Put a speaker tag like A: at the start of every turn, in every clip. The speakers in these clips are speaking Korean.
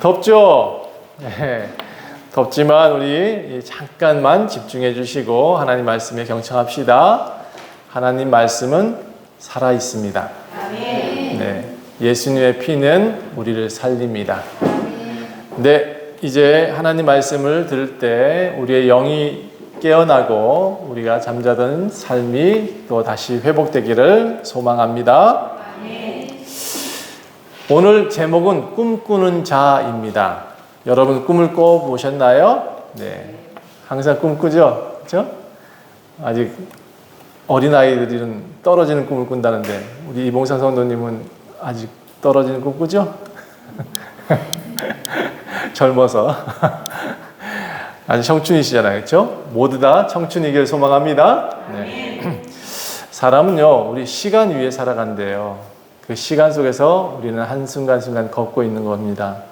A: 덥죠? 네. 덥지만 우리 잠깐만 집중해 주시고 하나님 말씀에 경청합시다. 하나님 말씀은 살아 있습니다. 네. 예수님의 피는 우리를 살립니다. 네, 이제 하나님 말씀을 들을 때 우리의 영이 깨어나고 우리가 잠자던 삶이 또 다시 회복되기를 소망합니다. 오늘 제목은 꿈꾸는 자입니다. 여러분 꿈을 꿔보셨나요? 네, 항상 꿈꾸죠? 그렇죠? 아직 어린아이들은 떨어지는 꿈을 꾼다는데 우리 이봉상 성도님은 아직 떨어지는 꿈 꾸죠? 젊어서 아직 청춘이시잖아요. 그렇죠? 모두 다 청춘이길 소망합니다. 네. 사람은요, 우리 시간 위에 살아간대요. 그 시간 속에서 우리는 한순간순간 걷고 있는 겁니다.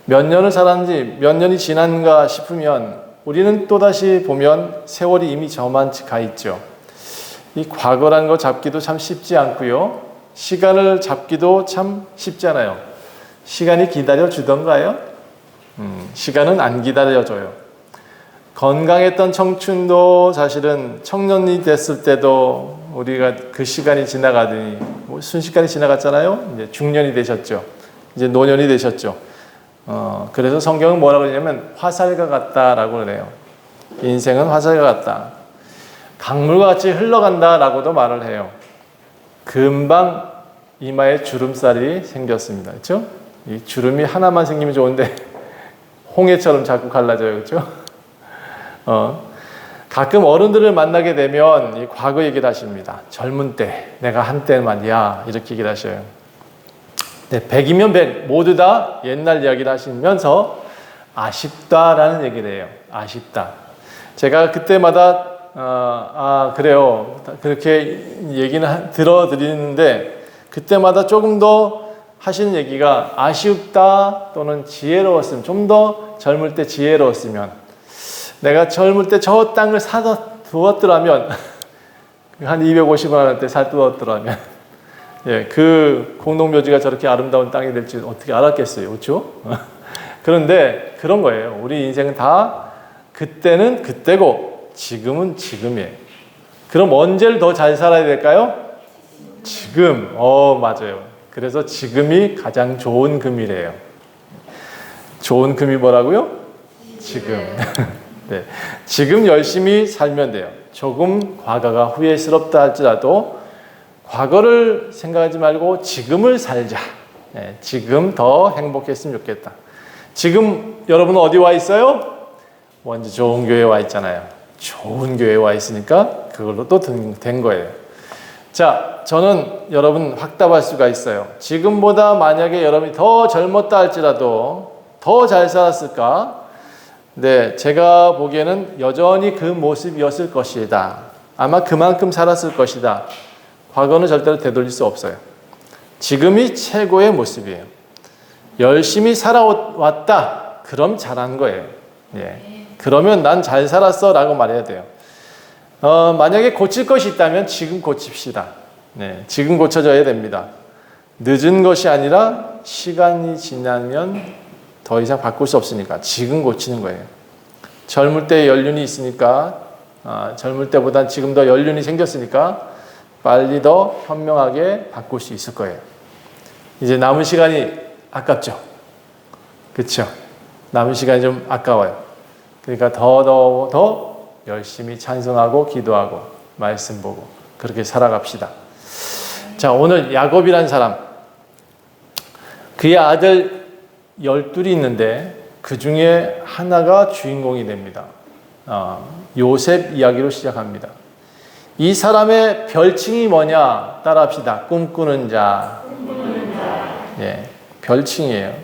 A: 몇 년을 살았는지 몇 년이 지난가 싶으면 우리는 또다시 보면 세월이 이미 저만치 가 있죠. 이 과거라는 거 잡기도 참 쉽지 않고요. 시간을 잡기도 참 쉽지 않아요. 시간이 기다려주던가요? 시간은 안 기다려줘요. 건강했던 청춘도 사실은 청년이 됐을 때도 우리가 그 시간이 지나가더니 순식간에 지나갔잖아요. 이제 중년이 되셨죠. 이제 노년이 되셨죠. 그래서 성경은 뭐라고 그러냐면 화살과 같다라고 그래요. 인생은 화살과 같다. 강물과 같이 흘러간다라고도 말을 해요. 금방 이마에 주름살이 생겼습니다. 그렇죠? 이 주름이 하나만 생기면 좋은데 홍해처럼 자꾸 갈라져요. 그렇죠? 가끔 어른들을 만나게 되면 이 과거 얘기를 하십니다. 젊은 때, 내가 한때 말이야, 이렇게 얘기를 하셔요. 네, 100이면 100, 모두 다 옛날 이야기를 하시면서 아쉽다라는 얘기를 해요. 아쉽다. 제가 그때마다 그래요. 그렇게 얘기는 들어드리는데 그때마다 조금 더 하시는 얘기가 아쉽다 또는 지혜로웠으면, 좀 더 젊을 때 지혜로웠으면, 내가 젊을 때 저 땅을 두었더라면 한 250원 할 때 두었더라면 예, 그 공동묘지가 저렇게 아름다운 땅이 될지 어떻게 알았겠어요. 그렇죠? 그런데 그런 거예요. 우리 인생은 다 그때는 그때고 지금은 지금이에요. 그럼 언제를 더 잘 살아야 될까요? 지금. 맞아요. 그래서 지금이 가장 좋은 금이래요. 좋은 금이 뭐라고요? 지금. 네. 지금 열심히 살면 돼요. 조금 과거가 후회스럽다 할지라도 과거를 생각하지 말고 지금을 살자. 네. 지금 더 행복했으면 좋겠다. 지금 여러분은 어디 와 있어요? 완전 좋은 교회에 와 있잖아요. 좋은 교회에 와 있으니까 그걸로 또 된 거예요. 자, 저는 여러분 확답할 수가 있어요. 지금보다 만약에 여러분이 더 젊었다 할지라도 더 잘 살았을까? 네, 제가 보기에는 여전히 그 모습이었을 것이다. 아마 그만큼 살았을 것이다. 과거는 절대로 되돌릴 수 없어요. 지금이 최고의 모습이에요. 열심히 살아왔다. 그럼 잘한 거예요. 예. 그러면 난 잘 살았어 라고 말해야 돼요. 만약에 고칠 것이 있다면 지금 고칩시다. 네, 지금 고쳐져야 됩니다. 늦은 것이 아니라 시간이 지나면 더 이상 바꿀 수 없으니까 지금 고치는 거예요. 젊을 때 연륜이 있으니까 젊을 때보단 지금 더 연륜이 생겼으니까 빨리 더 현명하게 바꿀 수 있을 거예요. 이제 남은 시간이 아깝죠? 그렇죠? 남은 시간이 좀 아까워요. 그러니까 더 열심히 찬송하고 기도하고 말씀 보고 그렇게 살아갑시다. 자, 오늘 야곱이라는 사람, 그의 아들 12이 있는데 그 중에 하나가 주인공이 됩니다. 요셉 이야기로 시작합니다. 이 사람의 별칭이 뭐냐? 따라합시다. 꿈꾸는 자. 예, 별칭이에요.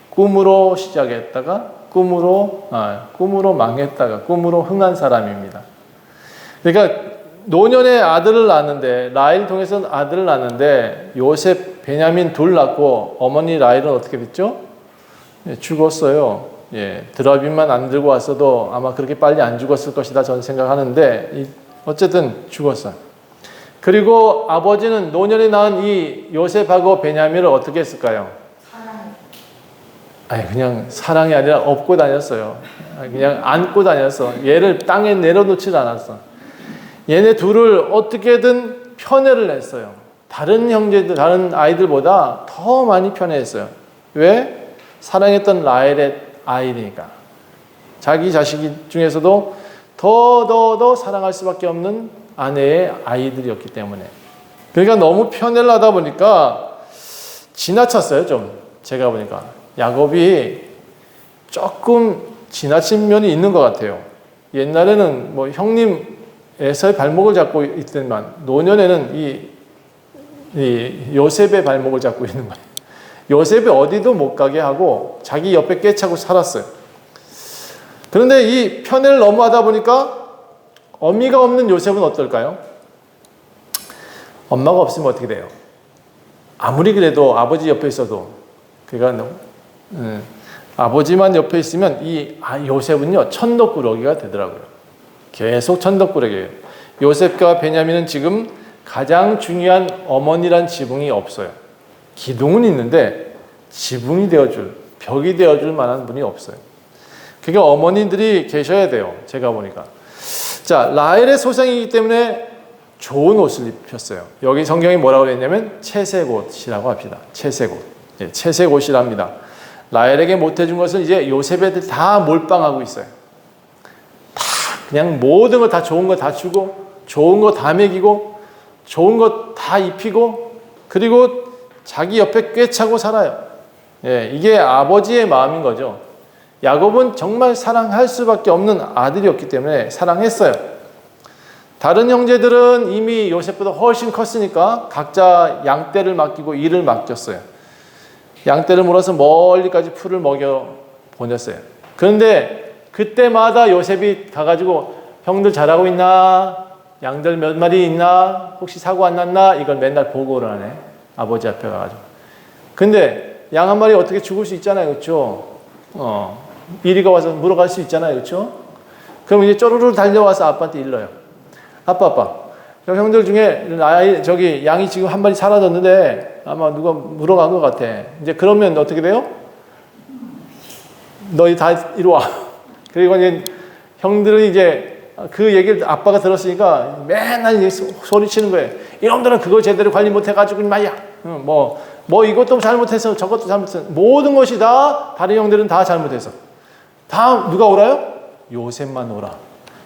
A: 꿈으로 시작했다가 꿈으로 망했다가 꿈으로 흥한 사람입니다. 그러니까 노년에 아들을 낳았는데, 라헬을 통해서 아들을 낳았는데 요셉, 베냐민 둘 낳고 어머니 라헬은 어떻게 됐죠? 예, 죽었어요. 예, 드라빔만 안 들고 왔어도 아마 그렇게 빨리 안 죽었을 것이다 저는 생각하는데 어쨌든 죽었어요. 그리고 아버지는 노년에 낳은 이 요셉하고 베냐민을 어떻게 했을까요? 아니 그냥 사랑이 아니라 업고 다녔어요. 그냥 안고 다녔어. 얘를 땅에 내려놓지 않았어. 얘네 둘을 어떻게든 편애를 했어요. 다른 형제들, 다른 아이들보다 더 많이 편애했어요. 왜? 사랑했던 라헬의 아이니까. 자기 자식 중에서도 더 사랑할 수밖에 없는 아내의 아이들이었기 때문에. 그러니까 너무 편애를 하다 보니까 지나쳤어요, 좀. 제가 보니까. 야곱이 조금 지나친 면이 있는 것 같아요. 옛날에는 뭐 형님 에서의 발목을 잡고 있더만 노년에는 이 요셉의 발목을 잡고 있는 거예요. 요셉이 어디도 못 가게 하고 자기 옆에 꿰차고 살았어요. 그런데 이 편애를 너무 하다 보니까 어미가 없는 요셉은 어떨까요? 엄마가 없으면 어떻게 돼요? 아무리 그래도 아버지 옆에 있어도 그러니까 아버지만 옆에 있으면 이 요셉은요 천덕꾸러기가 되더라고요. 계속 천덕꾸러기예요. 요셉과 베냐민은 지금 가장 중요한 어머니란 지붕이 없어요. 기둥은 있는데 지붕이 되어줄, 벽이 되어줄 만한 분이 없어요. 그게 어머니들이 계셔야 돼요. 제가 보니까. 자, 라헬의 소생이기 때문에 좋은 옷을 입혔어요. 여기 성경이 뭐라고 했냐면 채색옷이라고 합니다. 채색옷. 예, 채색옷이랍니다. 라헬에게 못해준 것을 이제 요셉애들 다 몰빵하고 있어요. 다 그냥 모든 거 다 좋은 거 다 주고 좋은 거 다 먹이고 좋은 거 다 입히고 그리고 자기 옆에 꿰차고 살아요. 예, 이게 아버지의 마음인 거죠. 야곱은 정말 사랑할 수밖에 없는 아들이었기 때문에 사랑했어요. 다른 형제들은 이미 요셉보다 훨씬 컸으니까 각자 양떼를 맡기고 일을 맡겼어요. 양떼를 물어서 멀리까지 풀을 먹여 보냈어요. 그런데 그때마다 요셉이 가가지고 형들 잘하고 있나? 양들 몇 마리 있나? 혹시 사고 안 났나? 이걸 맨날 보고를 하네. 아버지 앞에 가가지고. 근데 양 한 마리 어떻게 죽을 수 있잖아요. 그렇죠? 이리가 와서 물어갈 수 있잖아요. 그렇죠? 그럼 이제 쪼르르 달려와서 아빠한테 일러요. 아빠. 형들 중에 저기 양이 지금 한 마리 사라졌는데 아마 누가 물어간 것 같아. 이제 그러면 어떻게 돼요? 너희 다 이리 와. 그리고 이제 형들은 이제 그 얘기를 아빠가 들었으니까 맨날 이제 소리치는 거예요. 이놈들은 그거 제대로 관리 못해가지고 말이야. 뭐 이것도 잘못해서 저것도 잘못해서 모든 것이 다 다른 형들은 다 잘못해서 다 누가 오라요? 요셉만 오라.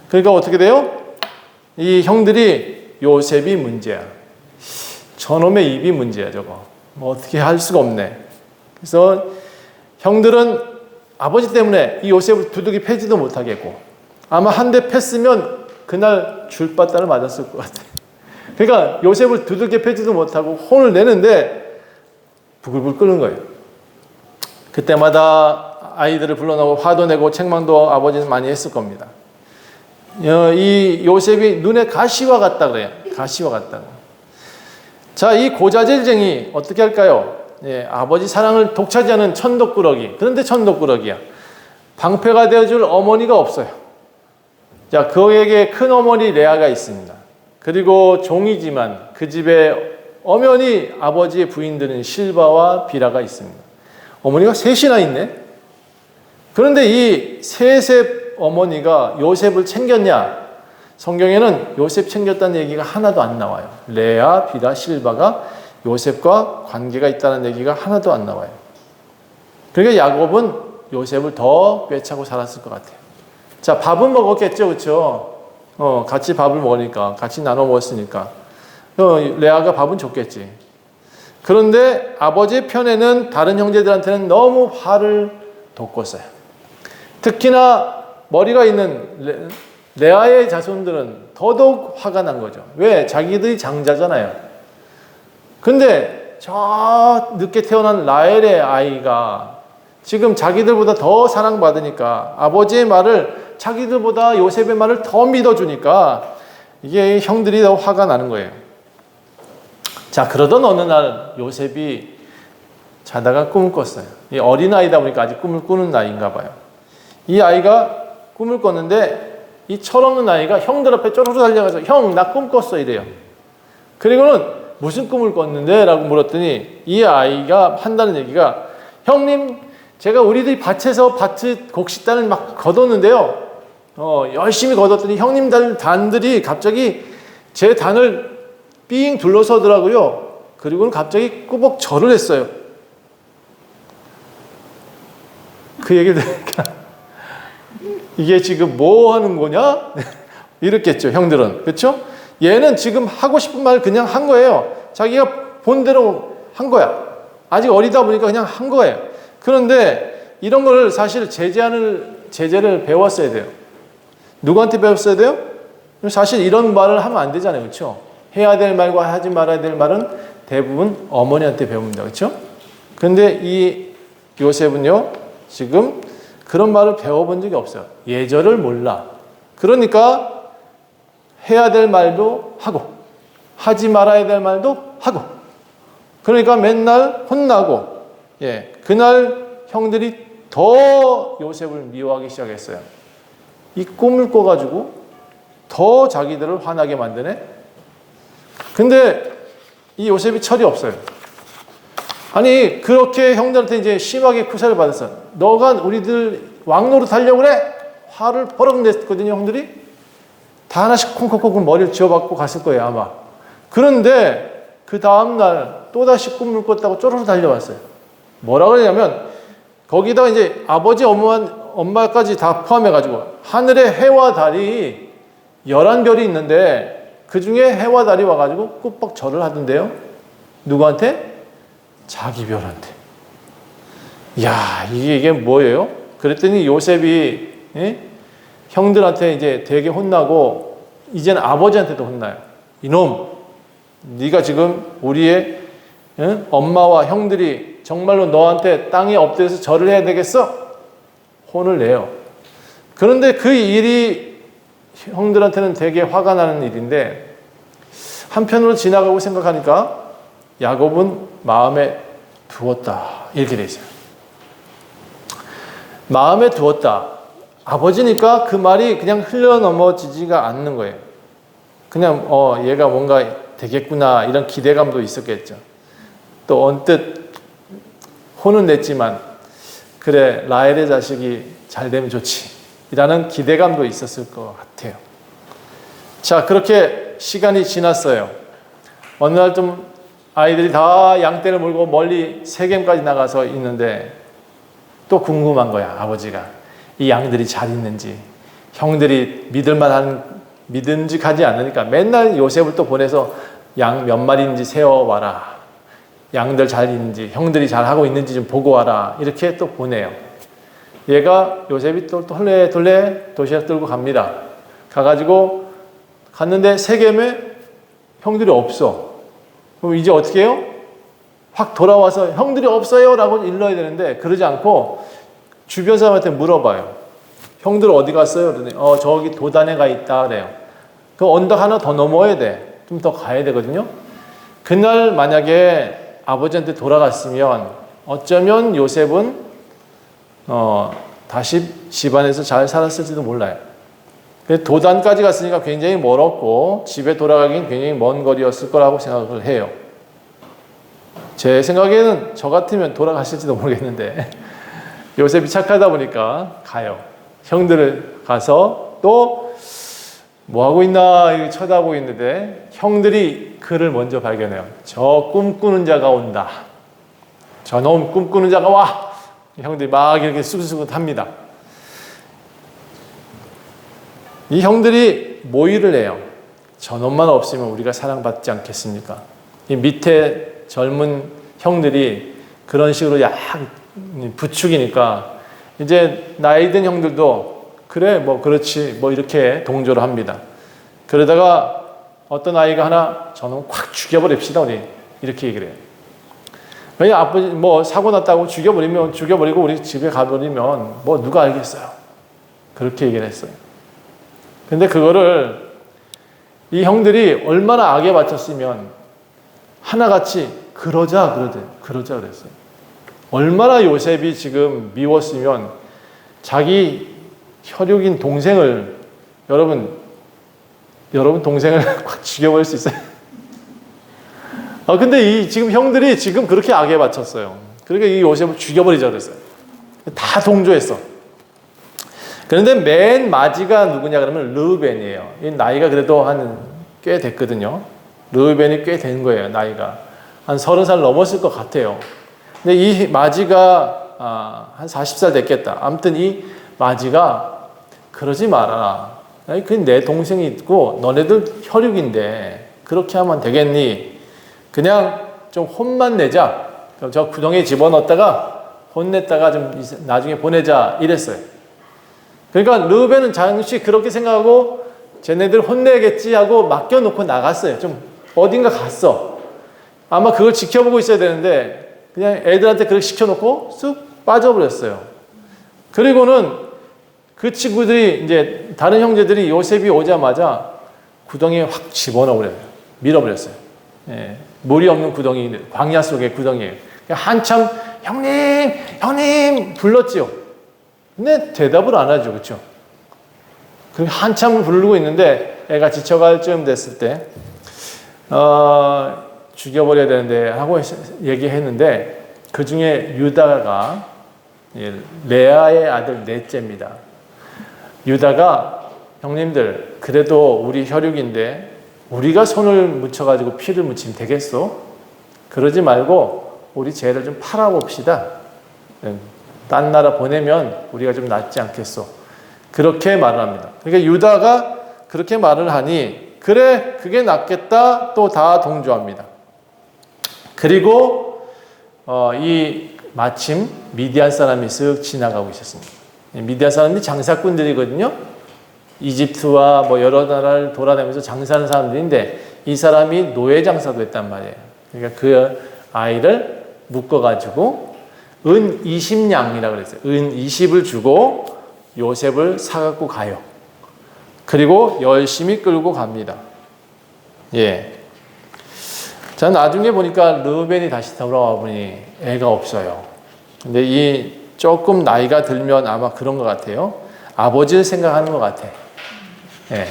A: 그러니까 어떻게 돼요? 이 형들이 요셉이 문제야. 저놈의 입이 문제야 저거. 뭐 어떻게 할 수가 없네. 그래서 형들은 아버지 때문에 이 요셉을 두둑이 패지도 못하겠고 아마 한 대 팼으면 그날 줄바따를 맞았을 것 같아. 그러니까 요셉을 두둑이 패지도 못하고 혼을 내는데 부글부글 끓는 거예요. 그때마다 아이들을 불러놓고 화도 내고 책망도 아버지는 많이 했을 겁니다. 이 요셉이 눈에 가시와 같다 그래요. 가시와 같다고. 자, 이 고자질쟁이 어떻게 할까요? 예, 아버지 사랑을 독차지하는 천덕꾸러기. 그런데 천덕꾸러기야. 방패가 되어줄 어머니가 없어요. 자, 그에게 큰 어머니 레아가 있습니다. 그리고 종이지만 그 집에 엄연히 아버지의 부인들은 실바와 비라가 있습니다. 어머니가 셋이나 있네. 그런데 이 셋의 어머니가 요셉을 챙겼냐? 성경에는 요셉 챙겼다는 얘기가 하나도 안 나와요. 레아, 비라, 실바가 요셉과 관계가 있다는 얘기가 하나도 안 나와요. 그러니까 야곱은 요셉을 더 꿰차고 살았을 것 같아요. 자, 밥은 먹었겠죠, 그렇죠? 같이 밥을 먹으니까, 같이 나눠 먹었으니까. 레아가 밥은 줬겠지. 그런데 아버지의 편에는 다른 형제들한테는 너무 화를 돋궜어요. 특히나 머리가 있는 레아의 자손들은 더더욱 화가 난 거죠. 왜? 자기들이 장자잖아요. 근데 저 늦게 태어난 라헬의 아이가 지금 자기들보다 더 사랑받으니까 아버지의 말을 자기들보다 요셉의 말을 더 믿어주니까 이게 형들이 더 화가 나는 거예요. 자, 그러던 어느 날 요셉이 자다가 꿈을 꿨어요. 이 어린아이다 보니까 아직 꿈을 꾸는 나이인가 봐요. 이 아이가 꿈을 꿨는데 이 철없는 아이가 형들 앞에 쪼르르 달려가서 형, 나 꿈 꿨어 이래요. 그리고는 무슨 꿈을 꿨는데? 라고 물었더니 이 아이가 한다는 얘기가 형님, 제가 우리들이 밭에서 밭 곡식단을 막 걷었는데요. 열심히 걷었더니 형님들 단들이 갑자기 제 단을 삥 둘러서더라고요. 그리고는 갑자기 꾸벅 절을 했어요. 그 얘기를 들으니까 이게 지금 뭐 하는 거냐? 이랬겠죠, 형들은. 그렇죠? 얘는 지금 하고 싶은 말 그냥 한 거예요. 자기가 본대로 한 거야. 아직 어리다 보니까 그냥 한 거예요. 그런데 이런 거를 사실 제재를 배웠어야 돼요. 누구한테 배웠어야 돼요? 사실 이런 말을 하면 안 되잖아요. 그렇죠? 해야 될 말과 하지 말아야 될 말은 대부분 어머니한테 배웁니다. 그렇죠? 근데 이 요셉은요, 지금 그런 말을 배워본 적이 없어요. 예절을 몰라. 그러니까 해야 될 말도 하고 하지 말아야 될 말도 하고, 그러니까 맨날 혼나고, 그날 형들이 더 요셉을 미워하기 시작했어요. 이 꿈을 꿔가지고 더 자기들을 화나게 만드네. 근데 이 요셉이 철이 없어요. 아니, 그렇게 형들한테 이제 심하게 쿠사를 받았어. 너가 우리들 왕노릇 하려고 그래? 화를 버럭 냈거든요, 형들이. 다 하나씩 콩콩콩 머리를 쥐어박고 갔을 거예요, 아마. 그런데 그 다음날 또다시 꿈을 꿨다고 쪼르르 달려왔어요. 뭐라 그러냐면, 거기다가 이제 아버지, 엄마까지 다 포함해가지고, 하늘에 해와 달이 11별이 있는데, 그 중에 해와 달이 와가지고 꾸벅 절을 하던데요. 누구한테? 자기 별한테. 이야, 이게 뭐예요? 그랬더니 요셉이, 형들한테 이제 되게 혼나고, 이제는 아버지한테도 혼나요. 이놈, 네가 지금 우리의 엄마와 형들이 정말로 너한테 땅에 엎드려서 절을 해야 되겠어? 혼을 내요. 그런데 그 일이 형들한테는 되게 화가 나는 일인데, 한편으로 지나가고 생각하니까 야곱은 마음에 두었다, 이렇게 돼 있어요. 마음에 두었다. 아버지니까 그 말이 그냥 흘러넘어지지가 않는 거예요. 그냥 얘가 뭔가 되겠구나, 이런 기대감도 있었겠죠. 또 언뜻 혼은 냈지만, 그래, 라헬의 자식이 잘 되면 좋지, 이라는 기대감도 있었을 것 같아요. 자, 그렇게 시간이 지났어요. 어느 날 좀 아이들이 다 양떼를 몰고 멀리 세겜까지 나가서 있는데, 또 궁금한 거야, 아버지가. 이 양들이 잘 있는지, 형들이 믿음직하지 않으니까 맨날 요셉을 또 보내서 양 몇 마리인지 세어와라, 양들 잘 있는지, 형들이 잘 하고 있는지 좀 보고 와라, 이렇게 또 보내요. 얘가, 요셉이 또 헐레덜레 도시락 들고 갑니다. 가가지고 갔는데 세겜에 형들이 없어. 그럼 이제 어떻게 해요? 확 돌아와서 형들이 없어요 라고 일러야 되는데, 그러지 않고 주변 사람한테 물어봐요. 형들 어디 갔어요? 그러더니 저기 도단에 가 있다 그래요. 그 언덕 하나 더 넘어야 돼. 좀 더 가야 되거든요. 그날 만약에 아버지한테 돌아갔으면 어쩌면 요셉은 다시 집안에서 잘 살았을지도 몰라요. 도단까지 갔으니까 굉장히 멀었고 집에 돌아가긴 굉장히 먼 거리였을 거라고 생각을 해요. 제 생각에는 저 같으면 돌아갔을지도 모르겠는데 요셉이 착하다 보니까 가요. 형들을 가서 또 뭐 하고 있나 이렇게 쳐다보고 있는데 형들이 그를 먼저 발견해요. 저 꿈꾸는 자가 온다. 저놈 꿈꾸는 자가 와. 형들이 막 이렇게 수긋수긋 합니다. 이 형들이 모의를 해요. 저놈만 없으면 우리가 사랑받지 않겠습니까? 이 밑에 젊은 형들이 그런 식으로 약 부추기니까 이제 나이 든 형들도 그래 뭐 그렇지 뭐 이렇게 동조를 합니다. 그러다가 어떤 아이가 하나 저놈 콱 죽여버립시다 우리, 이렇게 얘기를 해요. 왜냐, 아버지 뭐 사고 났다고 죽여버리고 우리 집에 가버리면 뭐 누가 알겠어요. 그렇게 얘기를 했어요. 근데 그거를 이 형들이 얼마나 악에 바쳤으면 하나같이 그러자 그랬어요. 얼마나 요셉이 지금 미웠으면 자기 혈육인 동생을, 여러분 동생을 확 죽여버릴 수 있어요. 근데 지금 형들이 지금 그렇게 악에 바쳤어요. 그러니까 이 요셉을 죽여버리자 그랬어요. 다 동조했어. 그런데 맨 마지가 누구냐 그러면 르우벤이에요. 이 나이가 그래도 꽤 됐거든요. 르우벤이 꽤 된 거예요. 나이가 한 30살 넘었을 것 같아요. 근데 이 마지가 한 40살 됐겠다. 아무튼 이 마지가 그러지 말아라. 그 내 동생이 있고 너네들 혈육인데 그렇게 하면 되겠니? 그냥 좀 혼만 내자. 저 구덩이에 집어넣었다가 혼냈다가 좀 나중에 보내자 이랬어요. 그러니까 르우벤은 잠시 그렇게 생각하고 쟤네들 혼내겠지 하고 맡겨놓고 나갔어요. 좀 어딘가 갔어. 아마 그걸 지켜보고 있어야 되는데 그냥 애들한테 그렇게 시켜놓고 쑥 빠져버렸어요. 그리고는 그 친구들이 이제 다른 형제들이 요셉이 오자마자 구덩이에 확 집어넣어버려요. 밀어버렸어요. 예, 물이 없는 구덩이, 광야 속의 구덩이에요. 한참 형님, 형님 불렀지요. 근데 대답을 안 하죠, 그렇죠? 그 한참 부르고 있는데 애가 지쳐갈 쯤 됐을 때 죽여버려야 되는데 하고 얘기했는데 그 중에 유다가 레아의 아들 넷째입니다. 유다가 형님들 그래도 우리 혈육인데 우리가 손을 묻혀가지고 피를 묻히면 되겠소? 그러지 말고 우리 쟤를 좀 팔아봅시다. 딴 나라 보내면 우리가 좀 낫지 않겠소? 그렇게 말을 합니다. 그러니까 유다가 그렇게 말을 하니 그래 그게 낫겠다 또 다 동조합니다. 그리고 이 마침 미디안 사람이 쓱 지나가고 있었습니다. 미디안 사람이 장사꾼들이거든요. 이집트와 뭐 여러 나라를 돌아다니면서 장사하는 사람들인데 이 사람이 노예 장사도 했단 말이에요. 그러니까 그 아이를 묶어가지고 은 20냥이라고 그랬어요. 은 20을 주고 요셉을 사갖고 가요. 그리고 열심히 끌고 갑니다. 예. 자, 나중에 보니까 르우벤이 다시 돌아와 보니 애가 없어요. 근데 이 조금 나이가 들면 아마 그런 것 같아요. 아버지를 생각하는 것 같아. 예.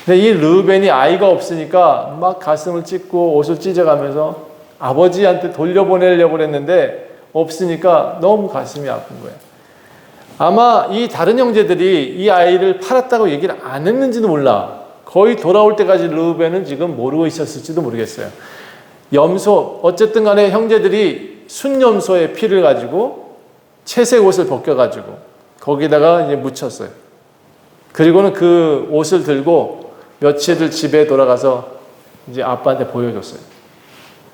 A: 근데 이 르우벤이 아이가 없으니까 막 가슴을 찢고 옷을 찢어가면서 아버지한테 돌려보내려고 했는데 없으니까 너무 가슴이 아픈 거예요. 아마 이 다른 형제들이 이 아이를 팔았다고 얘기를 안 했는지도 몰라. 거의 돌아올 때까지 르우벤은 지금 모르고 있었을지도 모르겠어요. 염소, 어쨌든 간에 형제들이 순염소의 피를 가지고 채색 옷을 벗겨가지고 거기다가 이제 묻혔어요. 그리고는 그 옷을 들고 며칠을 집에 돌아가서 이제 아빠한테 보여줬어요.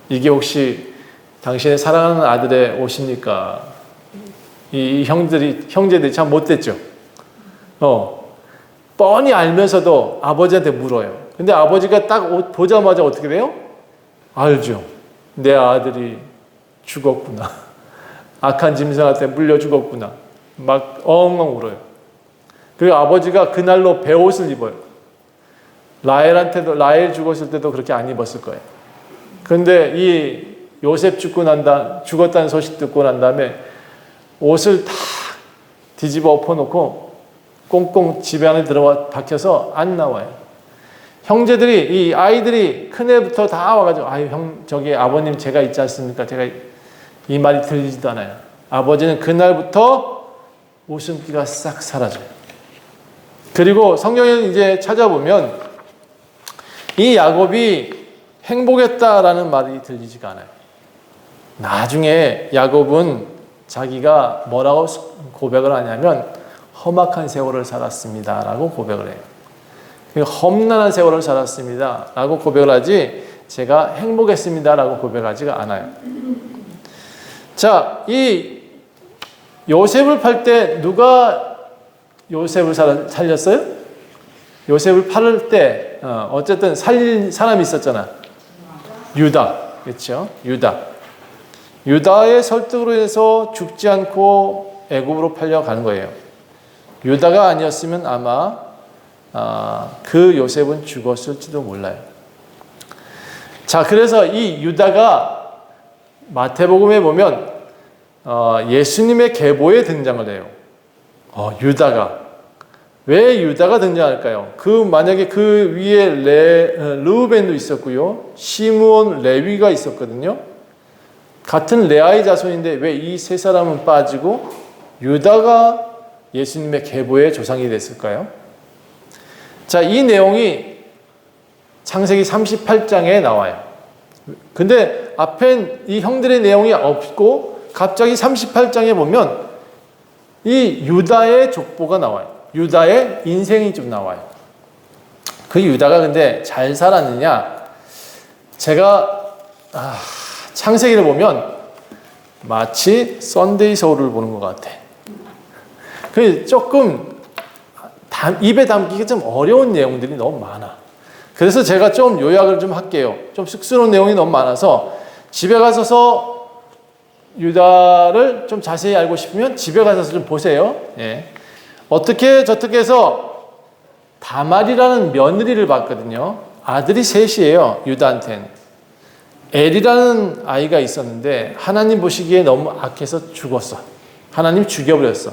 A: 이게 혹시 당신의 사랑하는 아들의 옷입니까? 이 형제들이 참 못됐죠. 뻔히 알면서도 아버지한테 물어요. 근데 아버지가 딱 옷 보자마자 어떻게 돼요? 알죠. 내 아들이 죽었구나. 악한 짐승한테 물려 죽었구나. 막 엉엉 울어요. 그리고 아버지가 그날로 베옷을 입어요. 라헬 죽었을 때도 그렇게 안 입었을 거예요. 그런데 이 요셉 죽었다는 소식 듣고 난 다음에 옷을 다 뒤집어 엎어놓고 꽁꽁 집에 안에 들어와 박혀서 안 나와요. 형제들이, 이 아이들이 큰애부터 다 와가지고, 아유, 저기 아버님 제가 있지 않습니까? 제가 이 말이 들리지도 않아요. 아버지는 그날부터 웃음기가 싹 사라져요. 그리고 성경에 이제 찾아보면 이 야곱이 행복했다라는 말이 들리지가 않아요. 나중에 야곱은 자기가 뭐라고 고백을 하냐면 험악한 세월을 살았습니다라고 고백을 해요. 험난한 세월을 살았습니다 라고 고백을 하지 제가 행복했습니다 라고 고백하지가 않아요. 자, 이 요셉을 팔 때 누가 요셉을 살렸어요? 요셉을 팔을 때 어쨌든 살린 사람이 있었잖아. 유다. 그렇죠? 유다의 설득으로 인해서 죽지 않고 애굽으로 팔려가는 거예요. 유다가 아니었으면 아마 그 요셉은 죽었을지도 몰라요. 자, 그래서 이 유다가 마태복음에 보면 예수님의 계보에 등장을 해요. 유다가. 왜 유다가 등장할까요? 만약에 그 위에 르우벤도 있었고요. 시므온, 레위가 있었거든요. 같은 레아의 자손인데 왜 이 세 사람은 빠지고 유다가 예수님의 계보의 조상이 됐을까요? 자, 이 내용이 창세기 38장에 나와요. 근데 앞엔 이 형들의 내용이 없고 갑자기 38장에 보면 이 유다의 족보가 나와요. 유다의 인생이 좀 나와요. 그 유다가 근데 잘 살았느냐? 제가 창세기를 보면 마치 썬데이 서울을 보는 것 같아. 그 조금 입에 담기가 좀 어려운 내용들이 너무 많아. 그래서 제가 좀 요약을 좀 할게요. 좀 쑥스러운 내용이 너무 많아서 집에 가서서 유다를 좀 자세히 알고 싶으면 집에 가서 좀 보세요. 예. 어떻게 저떻게 해서 다말이라는 며느리를 봤거든요. 아들이 셋이에요. 유다한테는. 엘이라는 아이가 있었는데 하나님 보시기에 너무 악해서 죽었어. 하나님 죽여버렸어.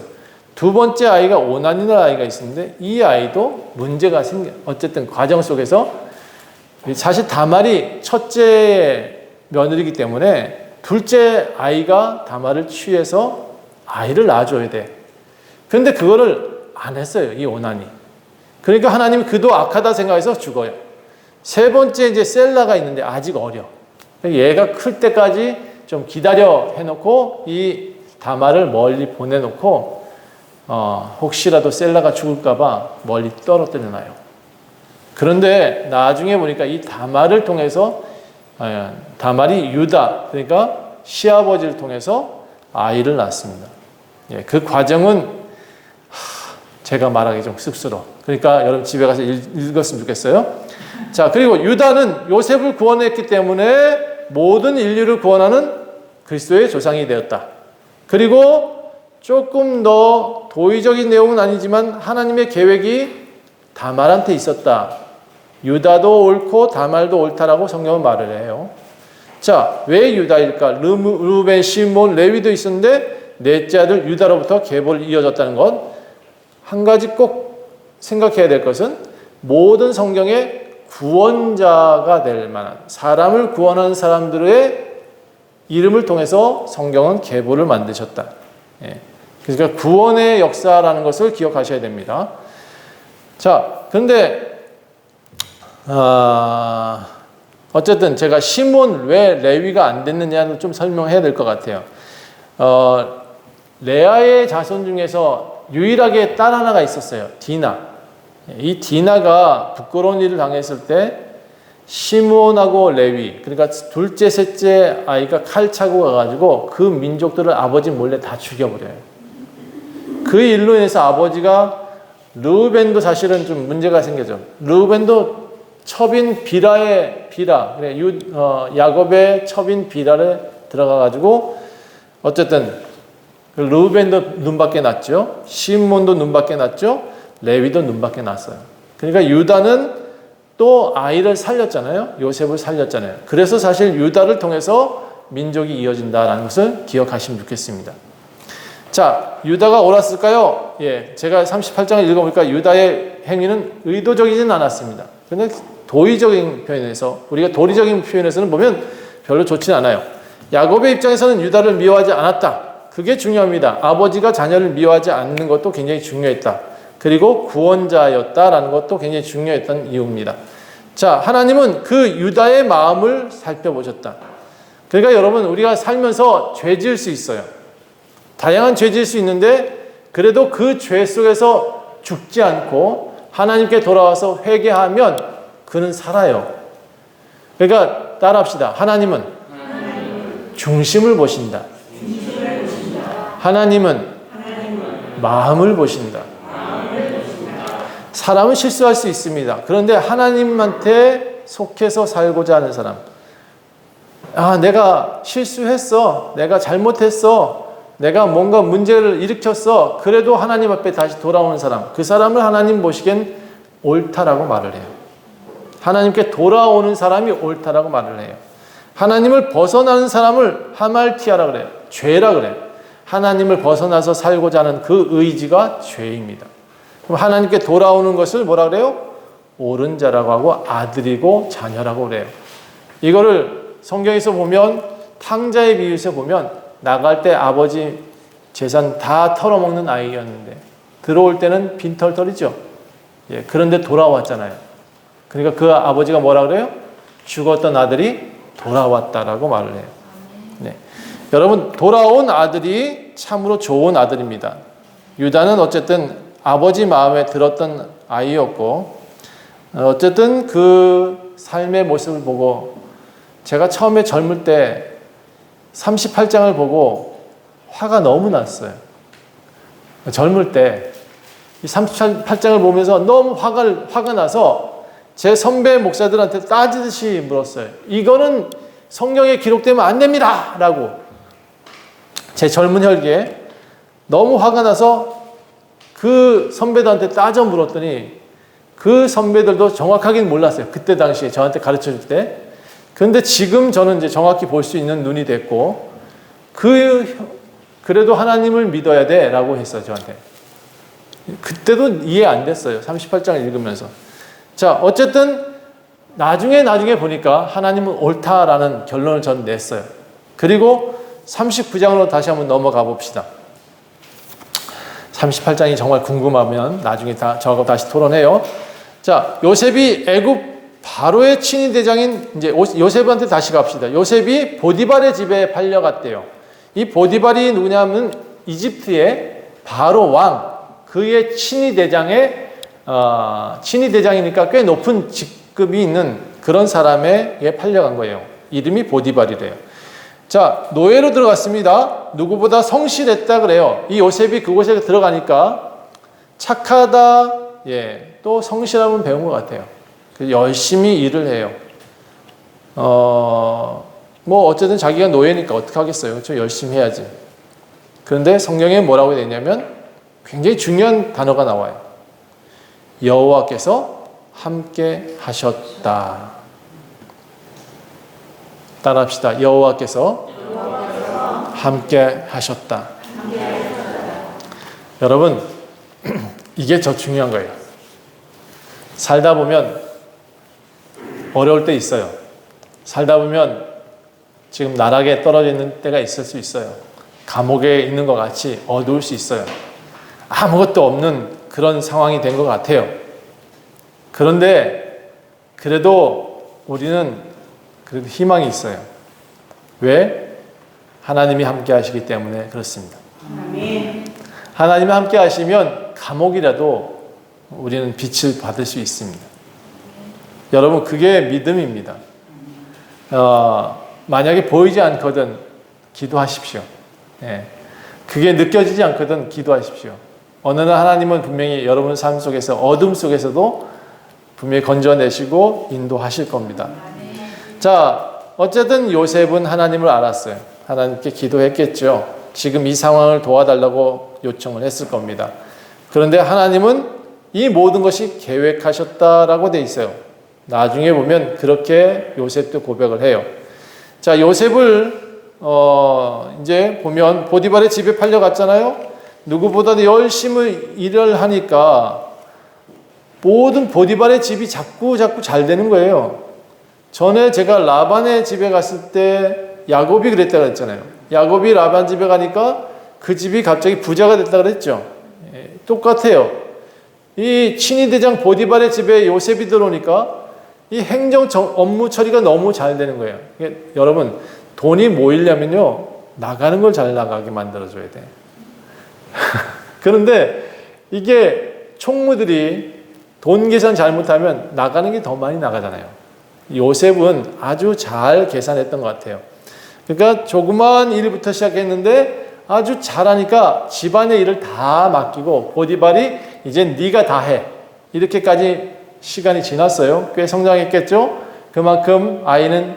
A: 두 번째 아이가 오난이라는 아이가 있었는데 이 아이도 문제가 어쨌든 과정 속에서 사실 다말이 첫째 며느리이기 때문에 둘째 아이가 다말을 취해서 아이를 낳아줘야 돼. 그런데 그거를 안 했어요. 이 오난이. 그러니까 하나님이 그도 악하다 생각해서 죽어요. 세 번째 이제 셀라가 있는데 아직 어려. 얘가 클 때까지 좀 기다려 해놓고 이 다말을 멀리 보내놓고 혹시라도 셀라가 죽을까봐 멀리 떨어뜨려놔요. 그런데 나중에 보니까 이 다말을 통해서 다말이 유다 그러니까 시아버지를 통해서 아이를 낳습니다. 예, 그 과정은 제가 말하기 좀 쑥스러워. 그러니까 여러분 집에 가서 읽었으면 좋겠어요. 자, 그리고 유다는 요셉을 구원했기 때문에 모든 인류를 구원하는 그리스도의 조상이 되었다. 그리고 조금 더 도의적인 내용은 아니지만 하나님의 계획이 다말한테 있었다. 유다도 옳고 다말도 옳다라고 성경은 말을 해요. 자, 왜 유다일까? 르우벤, 시몬, 레위도 있었는데 넷째 아들 유다로부터 계보를 이어졌다는 것. 한 가지 꼭 생각해야 될 것은 모든 성경의 구원자가 될 만한 사람을 구원하는 사람들의 이름을 통해서 성경은 계보를 만드셨다. 예. 그러니까 구원의 역사라는 것을 기억하셔야 됩니다. 자, 그런데 어쨌든 제가 시몬 왜 레위가 안 됐느냐를 좀 설명해야 될 것 같아요. 레아의 자손 중에서 유일하게 딸 하나가 있었어요. 디나. 이 디나가 부끄러운 일을 당했을 때 시므온하고 레위, 그러니까 둘째, 셋째 아이가 칼 차고 가가지고 그 민족들을 아버지 몰래 다 죽여버려요. 그 일로 인해서 아버지가 르우벤도 사실은 좀 문제가 생겨져. 르우벤도 첩인 비라의 비라, 야곱의 첩인 비라를 들어가가지고 어쨌든 르우벤도 눈밖에 났죠. 시므온도 눈밖에 났죠. 레위도 눈밖에 났어요. 그러니까 유다는 또 아이를 살렸잖아요. 요셉을 살렸잖아요. 그래서 사실 유다를 통해서 민족이 이어진다는 것을 기억하시면 좋겠습니다. 자, 유다가 옳았을까요? 예, 제가 38장을 읽어보니까 유다의 행위는 의도적이진 않았습니다. 그런데 도의적인 표현에서 우리가 도리적인 표현에서는 보면 별로 좋진 않아요. 야곱의 입장에서는 유다를 미워하지 않았다. 그게 중요합니다. 아버지가 자녀를 미워하지 않는 것도 굉장히 중요했다. 그리고 구원자였다라는 것도 굉장히 중요했던 이유입니다. 자, 하나님은 그 유다의 마음을 살펴보셨다. 그러니까 여러분 우리가 살면서 죄 지을 수 있어요. 다양한 죄 지을 수 있는데 그래도 그 죄 속에서 죽지 않고 하나님께 돌아와서 회개하면 그는 살아요. 그러니까 따라합시다. 하나님은 중심을 보신다. 하나님은 마음을 보신다. 사람은 실수할 수 있습니다. 그런데 하나님한테 속해서 살고자 하는 사람. 내가 실수했어. 내가 잘못했어. 내가 뭔가 문제를 일으켰어. 그래도 하나님 앞에 다시 돌아오는 사람. 그 사람을 하나님 보시기엔 옳다라고 말을 해요. 하나님께 돌아오는 사람이 옳다라고 말을 해요. 하나님을 벗어나는 사람을 하말티아라 그래요. 죄라 그래요. 하나님을 벗어나서 살고자 하는 그 의지가 죄입니다. 그럼 하나님께 돌아오는 것을 뭐라 그래요? 옳은 자라고 하고 아들이고 자녀라고 그래요. 이거를 성경에서 보면 탕자의 비유에서 보면 나갈 때 아버지 재산 다 털어먹는 아이였는데 들어올 때는 빈털털이죠. 예, 그런데 돌아왔잖아요. 그러니까 그 아버지가 뭐라 그래요? 죽었던 아들이 돌아왔다라고 말을 해요. 네. 여러분, 돌아온 아들이 참으로 좋은 아들입니다. 유다는 어쨌든 아버지 마음에 들었던 아이였고, 어쨌든 그 삶의 모습을 보고, 제가 처음에 젊을 때 38장을 보고 화가 너무 났어요. 젊을 때 이 38장을 보면서 너무 화가 나서 제 선배 목사들한테 따지듯이 물었어요. 이거는 성경에 기록되면 안 됩니다! 라고. 제 젊은 혈기에 너무 화가 나서 그 선배들한테 따져 물었더니 그 선배들도 정확하게는 몰랐어요. 그때 당시에 저한테 가르쳐 줄 때. 그런데 지금 저는 이제 정확히 볼 수 있는 눈이 됐고, 그래도 하나님을 믿어야 돼 라고 했어요, 저한테. 그때도 이해 안 됐어요. 38장을 읽으면서. 자, 어쨌든 나중에 보니까 하나님은 옳다라는 결론을 전 냈어요. 그리고 39장으로 다시 한번 넘어가 봅시다. 38장이 정말 궁금하면 나중에 저하고 다시 토론해요. 자, 요셉이 애굽 바로의 친위 대장인 이제 요셉한테 다시 갑시다. 요셉이 보디발의 집에 팔려갔대요. 이 보디발이 누구냐면 이집트의 바로 왕, 그의 친위 대장이니까 꽤 높은 직급이 있는 그런 사람에게 팔려간 거예요. 이름이 보디발이래요. 자, 노예로 들어갔습니다. 누구보다 성실했다 그래요. 이 요셉이 그곳에 들어가니까 착하다, 예, 또 성실함은 배운 것 같아요. 열심히 일을 해요. 뭐 어쨌든 자기가 노예니까 어떻게 하겠어요. 저 열심히 해야지. 그런데 성경에 뭐라고 되어 있냐면 굉장히 중요한 단어가 나와요. 여호와께서 함께 하셨다. 따라합시다. 여호와께서 함께 하셨다. 여러분, 이게 더 중요한 거예요. 살다 보면 어려울 때 있어요. 살다 보면 지금 나락에 떨어져 있는 때가 있을 수 있어요. 감옥에 있는 것 같이 어두울 수 있어요. 아무것도 없는 그런 상황이 된 것 같아요. 그런데 그래도 우리는 그래도 희망이 있어요. 왜? 하나님이 함께 하시기 때문에 그렇습니다. 하나님이 함께 하시면 감옥이라도 우리는 빛을 받을 수 있습니다. 여러분, 그게 믿음입니다. 만약에 보이지 않거든 기도하십시오. 예. 그게 느껴지지 않거든 기도하십시오. 어느 날 하나님은 분명히 여러분 삶 속에서 어둠 속에서도 분명히 건져내시고 인도하실 겁니다. 자, 어쨌든 요셉은 하나님을 알았어요. 하나님께 기도했겠죠. 지금 이 상황을 도와달라고 요청을 했을 겁니다. 그런데 하나님은 이 모든 것이 계획하셨다라고 돼 있어요. 나중에 보면 그렇게 요셉도 고백을 해요. 자, 요셉을 이제 보면 보디발의 집에 팔려갔잖아요. 누구보다도 열심히 일을 하니까 모든 보디발의 집이 자꾸 잘 되는 거예요. 전에 제가 라반의 집에 갔을 때 야곱이 그랬다고 했잖아요. 야곱이 라반 집에 가니까 그 집이 갑자기 부자가 됐다고 그랬죠. 예, 똑같아요. 이 친위대장 보디발의 집에 요셉이 들어오니까 이 행정 업무 처리가 너무 잘 되는 거예요. 여러분, 돈이 모이려면요, 나가는 걸 잘 나가게 만들어줘야 돼. 그런데 이게 총무들이 돈 계산 잘못하면 나가는 게 더 많이 나가잖아요. 요셉은 아주 잘 계산했던 것 같아요. 그러니까 조그마한 일부터 시작했는데 아주 잘하니까 집안의 일을 다 맡기고 보디발이 이제 네가 다 해. 이렇게까지 시간이 지났어요. 꽤 성장했겠죠? 그만큼 아이는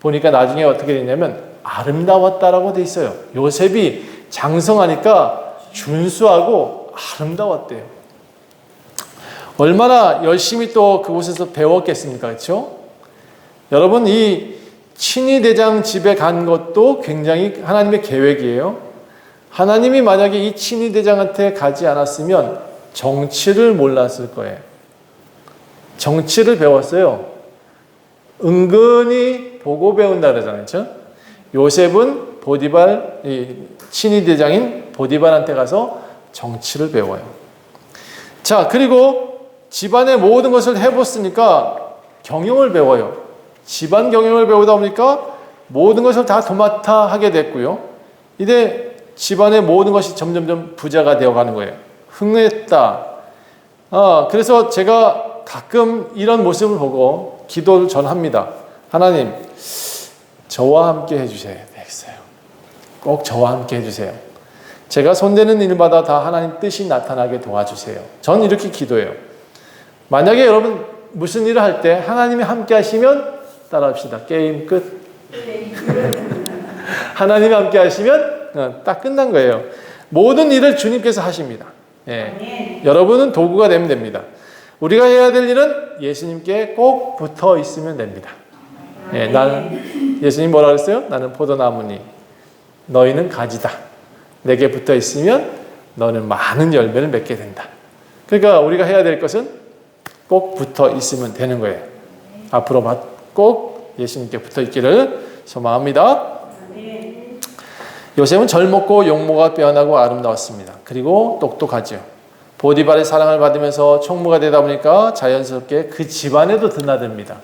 A: 보니까 나중에 어떻게 되냐면 아름다웠다라고 돼 있어요. 요셉이 장성하니까 준수하고 아름다웠대요. 얼마나 열심히 또 그곳에서 배웠겠습니까? 그렇죠? 여러분, 이 친위대장 집에 간 것도 굉장히 하나님의 계획이에요. 하나님이 만약에 이 친위대장한테 가지 않았으면 정치를 몰랐을 거예요. 정치를 배웠어요. 은근히 보고 배운다 그러잖아요. 그렇죠? 요셉은 보디발 친위대장인 보디발한테 가서 정치를 배워요. 자, 그리고 집안의 모든 것을 해봤으니까 경영을 배워요. 집안 경영을 배우다 보니까 모든 것을 다 도맡아 하게 됐고요. 이제 집안의 모든 것이 점점점 부자가 되어가는 거예요. 흥했다. 그래서 제가 가끔 이런 모습을 보고 기도를 전합니다. 하나님, 저와 함께 해주셔야 되겠어요. 꼭 저와 함께 해주세요. 제가 손대는 일마다 다 하나님 뜻이 나타나게 도와주세요. 전 이렇게 기도해요. 만약에 여러분 무슨 일을 할 때 하나님이 함께 하시면 따라합시다. 게임 끝. 하나님이 함께 하시면 딱 끝난 거예요. 모든 일을 주님께서 하십니다. 예. 여러분은 도구가 되면 됩니다. 우리가 해야 될 일은 예수님께 꼭 붙어 있으면 됩니다. 예, 예수님 뭐라 그랬어요? 나는 포도나무니 너희는 가지다. 내게 붙어 있으면 너는 많은 열매를 맺게 된다. 그러니까 우리가 해야 될 것은 꼭 붙어 있으면 되는 거예요. 앞으로 꼭 예수님께 붙어 있기를 소망합니다. 요셉은 젊었고 용모가 빼어나고 아름다웠습니다. 그리고 똑똑하죠. 보디발의 사랑을 받으면서 총무가 되다 보니까 자연스럽게 그 집안에도 드나듭니다.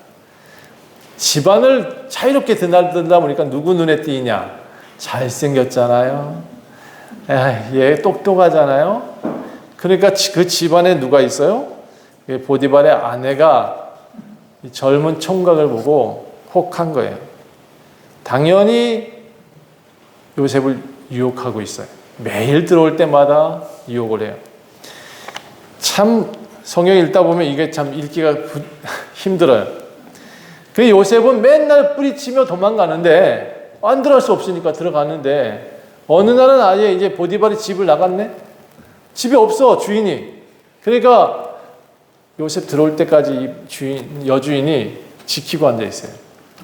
A: 집안을 자유롭게 드나들다 보니까 누구 눈에 띄냐? 잘생겼잖아요. 얘 똑똑하잖아요. 그러니까 그 집안에 누가 있어요? 보디발의 아내가 젊은 총각을 보고 혹한 거예요. 당연히 요셉을 유혹하고 있어요. 매일 들어올 때마다 유혹을 해요. 참 성경 읽다 보면 이게 참 읽기가 힘들어요. 그 요셉은 맨날 뿌리치며 도망가는데 안 들어갈 수 없으니까 들어가는데 어느 날은 아예 이제 보디발이 집을 나갔네? 집에 없어, 주인이. 그러니까 요셉 들어올 때까지 여주인이 지키고 앉아 있어요.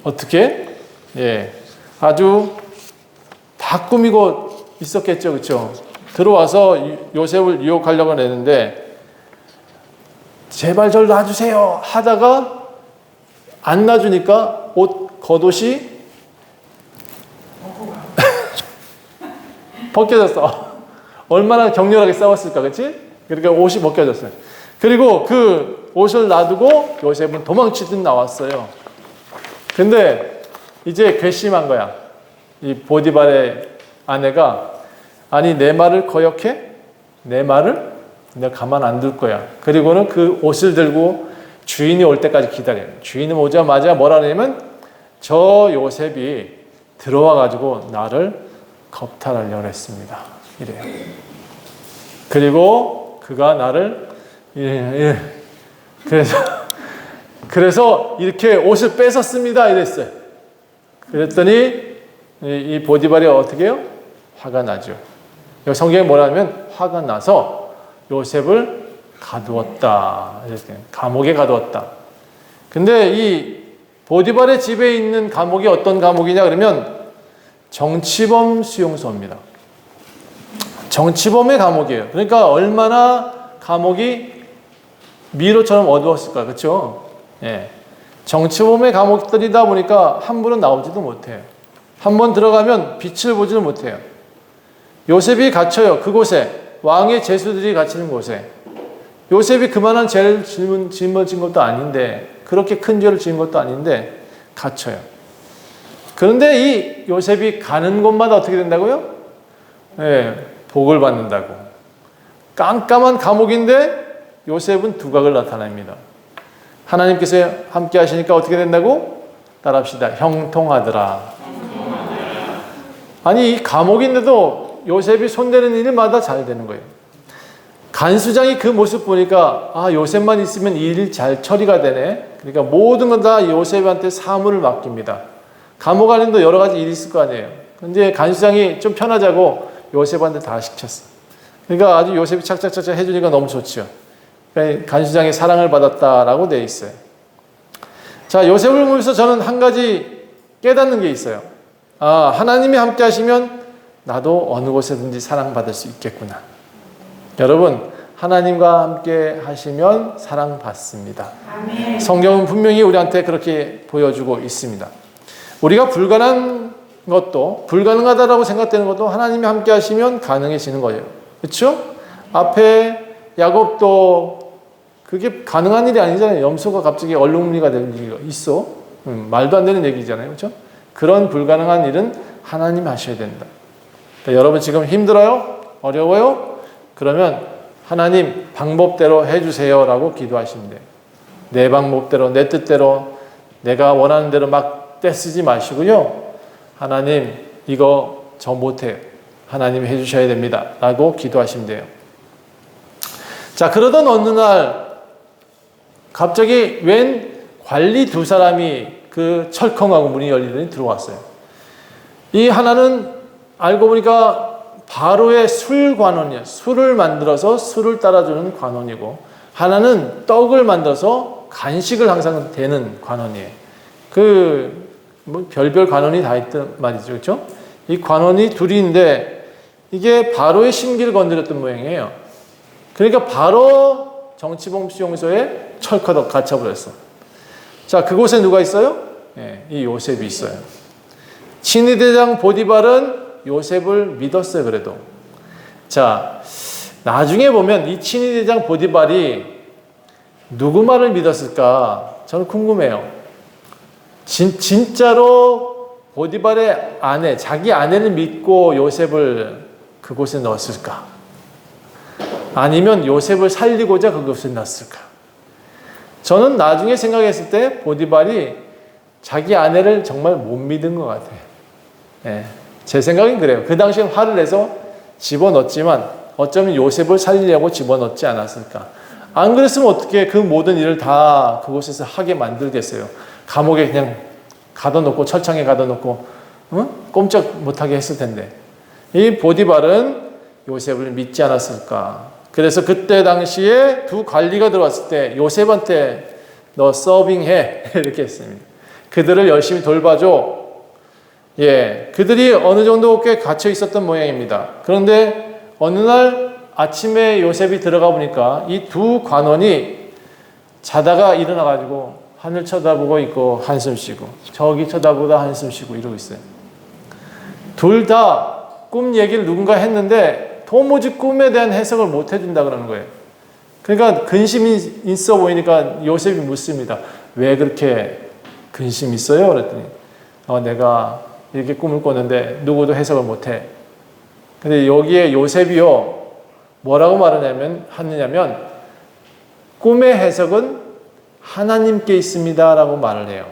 A: 어떻게? 예, 아주 다 꾸미고 있었겠죠, 그렇죠? 들어와서 요셉을 유혹하려고 했는데 제발 절 놔주세요 하다가 안 놔주니까 겉옷이 벗겨졌어. 얼마나 격렬하게 싸웠을까, 그렇지? 그러니까 옷이 벗겨졌어요. 그리고 그 옷을 놔두고 요셉은 도망치듯 나왔어요. 근데 이제 괘씸한 거야. 이 보디발의 아내가 아니 내 말을 거역해? 내 말을? 내가 가만 안 둘 거야. 그리고는 그 옷을 들고 주인이 올 때까지 기다려요. 주인이 오자마자 뭐라 하냐면 저 요셉이 들어와 가지고 나를 겁탈하려고 했습니다. 이래요. 그리고 그가 나를 그래서 이렇게 옷을 뺏었습니다. 이랬어요. 그랬더니 이 보디발이 어떻게 해요? 화가 나죠. 여기 성경에 뭐라면 화가 나서 요셉을 가두었다. 이렇게 감옥에 가두었다. 근데 이 보디발의 집에 있는 감옥이 어떤 감옥이냐 그러면 정치범 수용소입니다. 정치범의 감옥이에요. 그러니까 얼마나 감옥이 미로처럼 어두웠을까, 그렇죠? 예. 정치범의 감옥들이다 보니까 함부로 나오지도 못해요. 한번 들어가면 빛을 보지도 못해요. 요셉이 갇혀요. 그곳에 왕의 제수들이 갇히는 곳에 요셉이 그만한 죄를 짊어진 것도 아닌데 그렇게 큰 죄를 지은 것도 아닌데 갇혀요. 그런데 이 요셉이 가는 곳마다 어떻게 된다고요? 예, 복을 받는다고. 깜깜한 감옥인데 요셉은 두각을 나타냅니다. 하나님께서 함께 하시니까 어떻게 된다고? 따라합시다. 형통하더라. 아니 이 감옥인데도 요셉이 손대는 일마다 잘 되는 거예요. 간수장이 그 모습 보니까 아 요셉만 있으면 일 잘 처리가 되네. 그러니까 모든 건 다 요셉한테 사물을 맡깁니다. 감옥 안에도 여러 가지 일이 있을 거 아니에요. 근데 간수장이 좀 편하자고 요셉한테 다 시켰어. 그러니까 아주 요셉이 착착착착 해주니까 너무 좋죠. 그러니까 간수장의 사랑을 받았다라고 되어 있어요. 자, 요셉을 보면서 저는 한 가지 깨닫는 게 있어요. 아, 하나님이 함께 하시면 나도 어느 곳에든지 사랑받을 수 있겠구나. 여러분, 하나님과 함께 하시면 사랑받습니다. 아멘. 성경은 분명히 우리한테 그렇게 보여주고 있습니다. 우리가 불가능한 것도 불가능하다라고 생각되는 것도 하나님이 함께 하시면 가능해지는 거예요. 그렇죠? 앞에 야곱도 그게 가능한 일이 아니잖아요. 염소가 갑자기 얼룩무늬가 되는 일이 있어. 말도 안 되는 얘기잖아요. 그렇죠? 그런 불가능한 일은 하나님이 하셔야 된다. 여러분 지금 힘들어요? 어려워요? 그러면 하나님 방법대로 해주세요 라고 기도하시면 돼요. 내 방법대로 내 뜻대로 내가 원하는 대로 막 떼쓰지 마시고요. 하나님 이거 저 못해요. 하나님이 해주셔야 됩니다 라고 기도하시면 돼요. 자, 그러던 어느 날 갑자기 웬 관리 두 사람이 그 철컹하고 문이 열리더니 들어왔어요. 이 하나는 알고 보니까 바로의 술 관원이에요. 술을 만들어서 술을 따라주는 관원이고, 하나는 떡을 만들어서 간식을 항상 대는 관원이에요. 뭐 별별 관원이 다 있단 말이죠. 그렇죠? 이 관원이 둘인데 이게 바로의 심기를 건드렸던 모양이에요. 그러니까 바로 정치범수용소에 철커덕 갇혀버렸어. 자, 그곳에 누가 있어요? 네, 이 요셉이 있어요. 친위대장 보디발은 요셉을 믿었어요. 그래도 자, 나중에 보면 이 친위대장 보디발이 누구 말을 믿었을까? 저는 궁금해요. 진짜로 보디발의 아내, 자기 아내를 믿고 요셉을 그곳에 넣었을까? 아니면 요셉을 살리고자 그곳에 넣었을까? 저는 나중에 생각했을 때 보디발이 자기 아내를 정말 못 믿은 것 같아요. 네, 제 생각은 그래요. 그 당시에 화를 내서 집어넣었지만 어쩌면 요셉을 살리려고 집어넣지 않았을까? 안 그랬으면 어떻게 그 모든 일을 다 그곳에서 하게 만들겠어요? 감옥에 그냥 가둬놓고 철창에 가둬놓고 꼼짝 못하게 했을 텐데, 이 보디발은 요셉을 믿지 않았을까? 그래서 그때 당시에 두 관리가 들어왔을 때 요셉한테 너 서빙해 이렇게 했습니다. 그들을 열심히 돌봐줘. 예, 그들이 어느 정도 꽤 갇혀 있었던 모양입니다. 그런데 어느 날 아침에 요셉이 들어가 보니까 이 두 관원이 자다가 일어나가지고 하늘 쳐다보고 있고 한숨 쉬고 저기 쳐다보다 한숨 쉬고 이러고 있어요. 둘 다 꿈 얘기를 누군가 했는데 도무지 꿈에 대한 해석을 못 해준다 그러는 거예요. 그러니까 근심이 있어 보이니까 요셉이 묻습니다. 왜 그렇게 근심이 있어요? 그랬더니 내가 이렇게 꿈을 꿨는데 누구도 해석을 못해. 근데 여기에 요셉이요 뭐라고 하느냐면 꿈의 해석은 하나님께 있습니다 라고 말을 해요.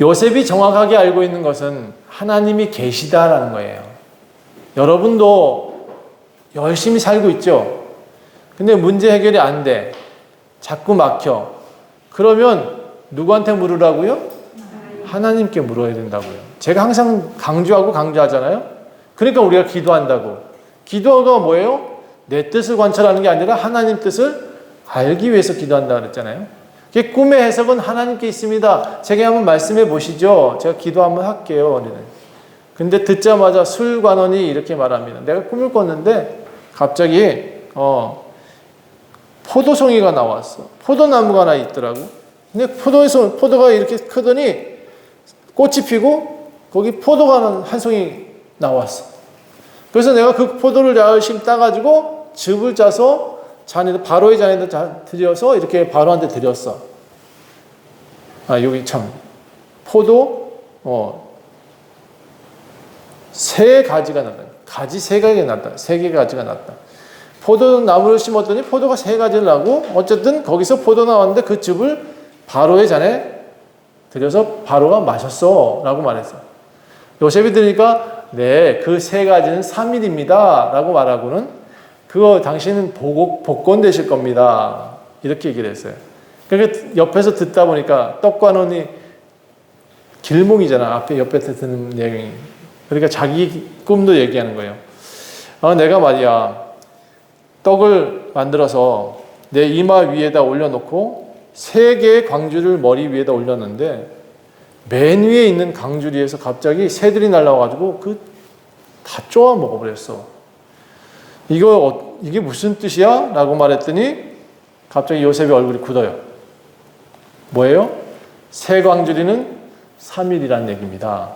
A: 요셉이 정확하게 알고 있는 것은 하나님이 계시다라는 거예요. 여러분도 열심히 살고 있죠? 근데 문제 해결이 안 돼. 자꾸 막혀. 그러면 누구한테 물으라고요? 하나님께 물어야 된다고요. 제가 항상 강조하잖아요. 그러니까 우리가 기도한다고. 기도가 뭐예요? 내 뜻을 관찰하는 게 아니라 하나님 뜻을 알기 위해서 기도한다 그랬잖아요. 꿈의 해석은 하나님께 있습니다. 제가 한번 말씀해 보시죠. 제가 기도 한번 할게요. 근데 듣자마자 술관원이 이렇게 말합니다. 내가 꿈을 꿨는데 갑자기 포도송이가 나왔어. 포도나무가 하나 있더라고. 근데 포도가 이렇게 크더니 꽃이 피고 거기 포도가 한 송이 나왔어. 그래서 내가 그 포도를 열심히 따가지고 즙을 짜서 바로의 잔에다 들여서 이렇게 바로한테 드렸어. 여기 참 포도 세 가지가 났다. 가지 세 가지가 났다. 세 개 가지가 났다. 포도 나무를 심었더니 포도가 세 가지를 나고 어쨌든 거기서 포도 나왔는데 그 즙을 바로의 잔에 들여서 바로가 마셨어 라고 말했어. 요셉이 들으니까 네, 그 세 가지는 3일입니다 라고 말하고는 그거 당신은 복권 되실 겁니다 이렇게 얘기를 했어요. 그러니까 옆에서 듣다 보니까 떡관원이 길몽이잖아. 옆에 듣는 내용이. 그러니까 자기 꿈도 얘기하는 거예요. 내가 말이야 떡을 만들어서 내 이마 위에다 올려놓고 3개의 광주를 머리 위에다 올렸는데 맨 위에 있는 광주리에서 갑자기 새들이 날라와가지고 다 쪼아 먹어버렸어. 이게 무슨 뜻이야? 라고 말했더니 갑자기 요셉의 얼굴이 굳어요. 뭐예요? 새 광주리는 3일이라는 얘기입니다.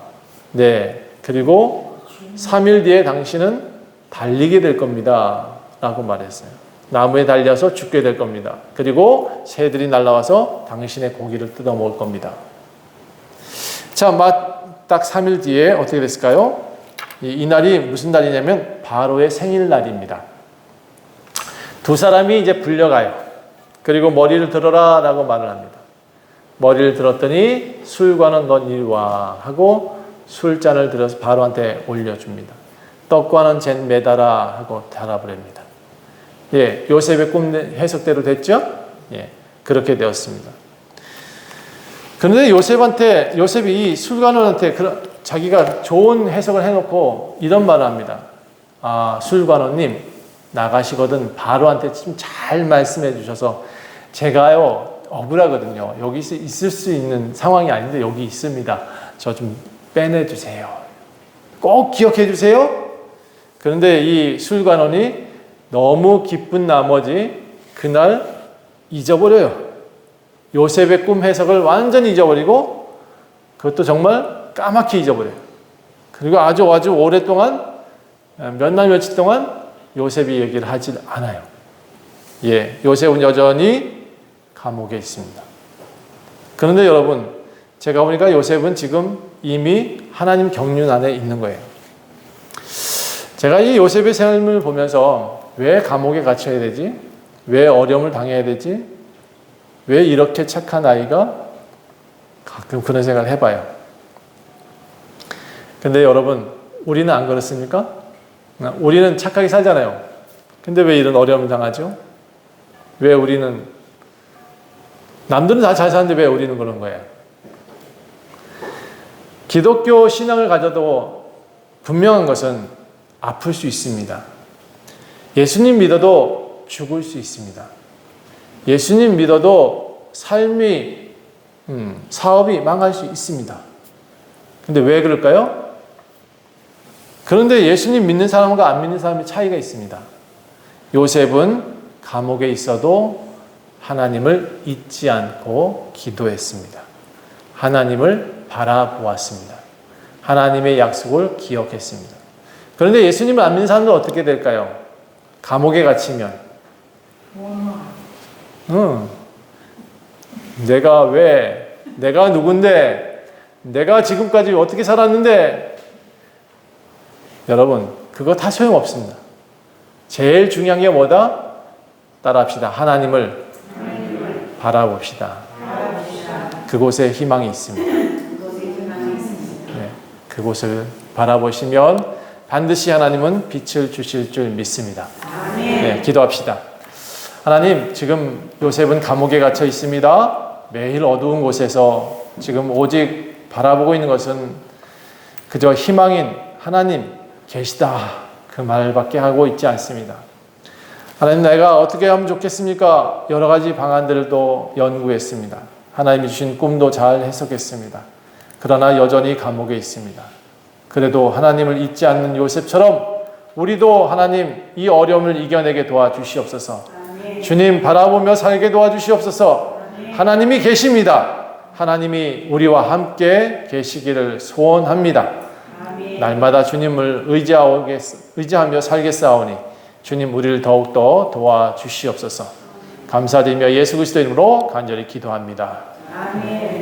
A: 네. 그리고 3일 뒤에 당신은 달리게 될 겁니다. 라고 말했어요. 나무에 달려서 죽게 될 겁니다. 그리고 새들이 날아와서 당신의 고기를 뜯어먹을 겁니다. 자, 딱 3일 뒤에 어떻게 됐을까요? 이 날이 무슨 날이냐면 바로의 생일날입니다. 두 사람이 이제 불려가요. 그리고 머리를 들어라 라고 말을 합니다. 머리를 들었더니 술과는 넌 이리 와 하고 술잔을 들어서 바로한테 올려줍니다. 떡과는 젠 매달아 하고 달아버립니다. 예, 요셉의 꿈 해석대로 됐죠? 예, 그렇게 되었습니다. 그런데 요셉이 이 술관원한테 자기가 좋은 해석을 해놓고 이런 말을 합니다. 아, 술관원님 나가시거든 바로한테 좀 잘 말씀해 주셔서 제가요 억울하거든요. 여기 있을 수 있는 상황이 아닌데 여기 있습니다. 저 좀 빼내주세요. 꼭 기억해 주세요. 그런데 이 술관원이 너무 기쁜 나머지 그날 잊어버려요. 요셉의 꿈 해석을 완전히 잊어버리고 그것도 정말 까맣게 잊어버려요. 그리고 아주 오랫동안 몇 날 며칠 동안 요셉이 얘기를 하지 않아요. 예, 요셉은 여전히 감옥에 있습니다. 그런데 여러분, 제가 보니까 요셉은 지금 이미 하나님 경륜 안에 있는 거예요. 제가 이 요셉의 삶을 보면서 왜 감옥에 갇혀야 되지? 왜 어려움을 당해야 되지? 왜 이렇게 착한 아이가? 가끔 그런 생각을 해봐요. 근데 여러분, 우리는 안 그렇습니까? 우리는 착하게 살잖아요. 근데 왜 이런 어려움을 당하죠? 왜 우리는, 남들은 다 잘 사는데 왜 우리는 그런 거예요? 기독교 신앙을 가져도 분명한 것은 아플 수 있습니다. 예수님 믿어도 죽을 수 있습니다. 예수님 믿어도 삶이, 사업이 망할 수 있습니다. 근데 왜 그럴까요? 그런데 예수님 믿는 사람과 안 믿는 사람의 차이가 있습니다. 요셉은 감옥에 있어도 하나님을 잊지 않고 기도했습니다. 하나님을 바라보았습니다. 하나님의 약속을 기억했습니다. 그런데 예수님을 안 믿는 사람들은 어떻게 될까요? 감옥에 갇히면 내가 누군데, 내가 지금까지 어떻게 살았는데, 여러분, 그거 다 소용없습니다. 제일 중요한 게 뭐다? 따라합시다. 하나님을 바라봅시다. 그곳에 희망이 있습니다. 네, 그곳을 바라보시면 반드시 하나님은 빛을 주실 줄 믿습니다. 네, 기도합시다. 하나님, 지금 요셉은 감옥에 갇혀 있습니다. 매일 어두운 곳에서 지금 오직 바라보고 있는 것은 그저 희망인 하나님 계시다, 그 말밖에 하고 있지 않습니다. 하나님, 내가 어떻게 하면 좋겠습니까? 여러 가지 방안들도 연구했습니다. 하나님이 주신 꿈도 잘 해석했습니다. 그러나 여전히 감옥에 있습니다. 그래도 하나님을 잊지 않는 요셉처럼 우리도 하나님 이 어려움을 이겨내게 도와주시옵소서. 주님 바라보며 살게 도와주시옵소서. 하나님이 계십니다. 하나님이 우리와 함께 계시기를 소원합니다. 날마다 주님을 의지하며 살겠사오니 주님 우리를 더욱더 도와주시옵소서. 감사드리며 예수 그리스도 이름으로 간절히 기도합니다. 아멘.